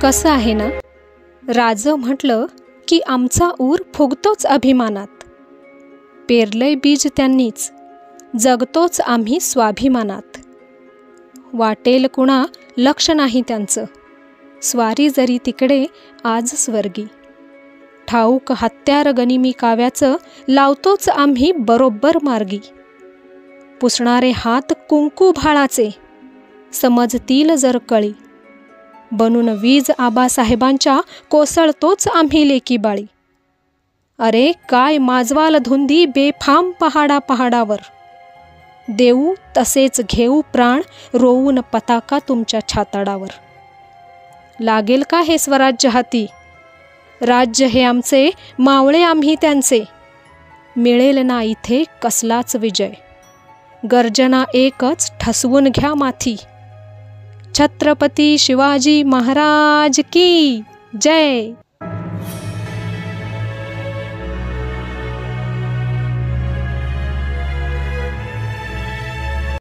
कसं आहे ना, राज म्हटलं की आमचा ऊर फुगतोच अभिमानात. पेरलंय बीज त्यांनीच, जगतोच आम्ही स्वाभिमानात. वाटेल कुणा लक्ष नाही त्यांचं, स्वारी जरी तिकडे आज स्वर्गी. ठाऊक हत्यार गनिमी काव्याचं, लावतोच आम्ही बरोबर मार्गी. पुसणारे हात कुंकू भाळाचे, समजतील जर कळी. बनून वीज आबासाहेबांच्या, कोसळतोच आम्ही लेकी बाळी. अरे काय माजवाल धुंदी बेफाम पहाडा पहाडावर. देऊ तसेच घेऊ प्राण, रोवून पताका तुमच्या छाताडावर. लागेल का हे स्वराज्य हाती, राज्य हे आमचे, मावळे आम्ही त्यांचे. मिळेल ना इथे कसलाच विजय, गर्जना एकच ठसवून घ्या माथी. छत्रपती शिवाजी महाराज की जय.